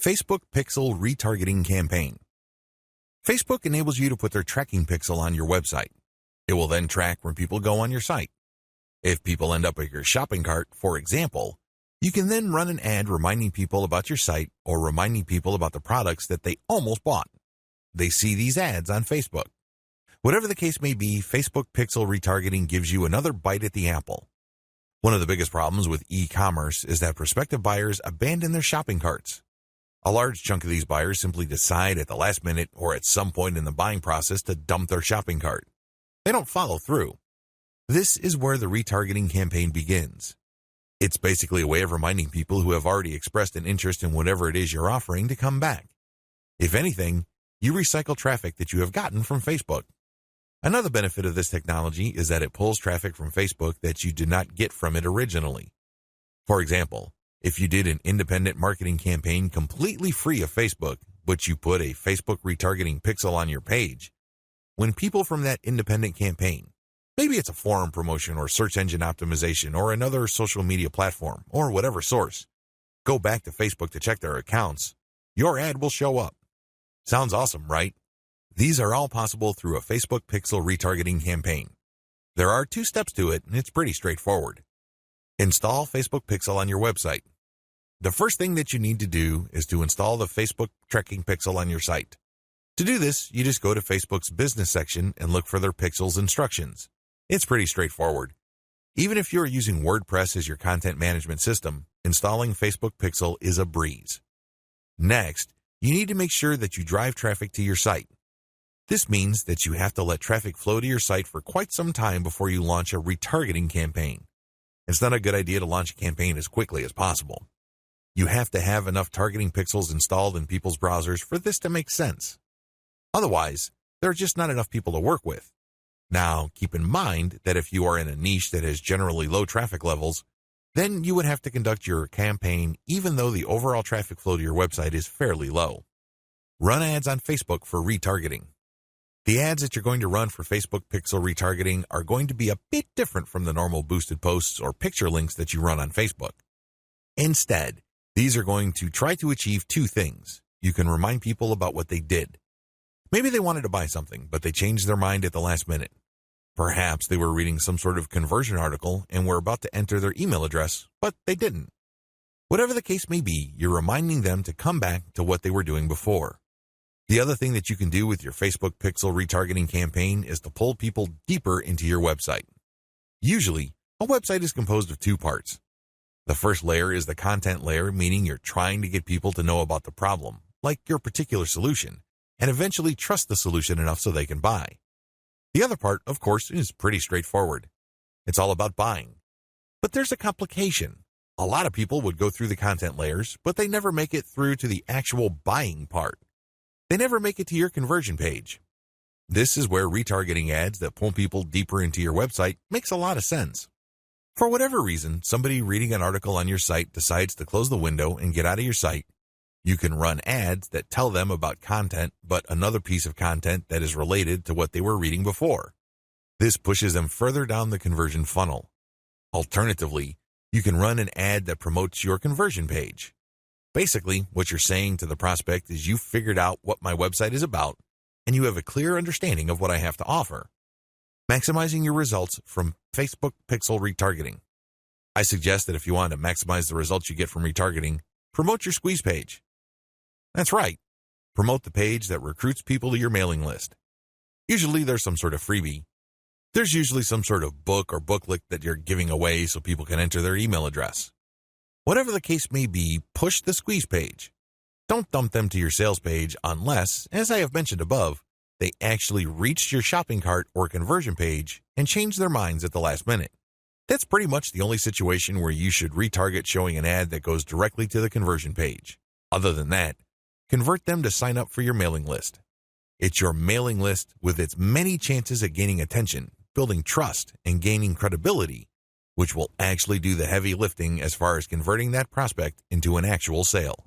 Facebook Pixel Retargeting Campaign. Facebook enables you to put their tracking pixel on your website. It will then track when people go on your site. If people end up at your shopping cart, for example, you can then run an ad reminding people about your site or reminding people about the products that they almost bought. They see these ads on Facebook. Whatever the case may be, Facebook Pixel Retargeting gives you another bite at the apple. One of the biggest problems with e-commerce is that prospective buyers abandon their shopping carts. A large chunk of these buyers simply decide at the last minute or at some point in the buying process to dump their shopping cart. They don't follow through. This is where the retargeting campaign begins. It's basically a way of reminding people who have already expressed an interest in whatever it is you're offering to come back. If anything, you recycle traffic that you have gotten from Facebook. Another benefit of this technology is that it pulls traffic from Facebook that you did not get from it originally. For example, if you did an independent marketing campaign completely free of Facebook, but you put a Facebook retargeting pixel on your page, when people from that independent campaign, maybe it's a forum promotion or search engine optimization or another social media platform or whatever source, go back to Facebook to check their accounts, your ad will show up. Sounds awesome, right? These are all possible through a Facebook Pixel retargeting campaign. There are 2 steps to it, and it's pretty straightforward. Install Facebook Pixel on your website. The first thing that you need to do is to install the Facebook tracking pixel on your site. To do this, you just go to Facebook's business section and look for their pixels instructions. It's pretty straightforward. Even if you're using WordPress as your content management system, installing Facebook Pixel is a breeze. Next, you need to make sure that you drive traffic to your site. This means that you have to let traffic flow to your site for quite some time before you launch a retargeting campaign. It's not a good idea to launch a campaign as quickly as possible. You have to have enough targeting pixels installed in people's browsers for this to make sense. Otherwise, there are just not enough people to work with. Now, keep in mind that if you are in a niche that has generally low traffic levels, then you would have to conduct your campaign even though the overall traffic flow to your website is fairly low. Run ads on Facebook for retargeting. The ads that you're going to run for Facebook Pixel retargeting are going to be a bit different from the normal boosted posts or picture links that you run on Facebook. Instead, these are going to try to achieve 2 things. You can remind people about what they did. Maybe they wanted to buy something, but they changed their mind at the last minute. Perhaps they were reading some sort of conversion article and were about to enter their email address, but they didn't. Whatever the case may be, you're reminding them to come back to what they were doing before. The other thing that you can do with your Facebook Pixel retargeting campaign is to pull people deeper into your website. Usually, a website is composed of 2 parts. The first layer is the content layer, meaning you're trying to get people to know about the problem, like your particular solution, and eventually trust the solution enough so they can buy. The other part, of course, is pretty straightforward. It's all about buying. But there's a complication. A lot of people would go through the content layers, but they never make it through to the actual buying part. They never make it to your conversion page. This is where retargeting ads that pull people deeper into your website makes a lot of sense. For whatever reason, somebody reading an article on your site decides to close the window and get out of your site. You can run ads that tell them about content, but another piece of content that is related to what they were reading before. This pushes them further down the conversion funnel. Alternatively, you can run an ad that promotes your conversion page. Basically, what you're saying to the prospect is you've figured out what my website is about, and you have a clear understanding of what I have to offer. Maximizing your results from Facebook Pixel retargeting. I suggest that if you want to maximize the results you get from retargeting, promote your squeeze page. That's right. Promote the page that recruits people to your mailing list. Usually there's some sort of freebie. There's usually some sort of book or booklet that you're giving away so people can enter their email address. Whatever the case may be, push the squeeze page. Don't dump them to your sales page unless, as I have mentioned above, they actually reached your shopping cart or conversion page and changed their minds at the last minute. That's pretty much the only situation where you should retarget showing an ad that goes directly to the conversion page. Other than that, convert them to sign up for your mailing list. It's your mailing list with its many chances at gaining attention, building trust, and gaining credibility, which will actually do the heavy lifting as far as converting that prospect into an actual sale.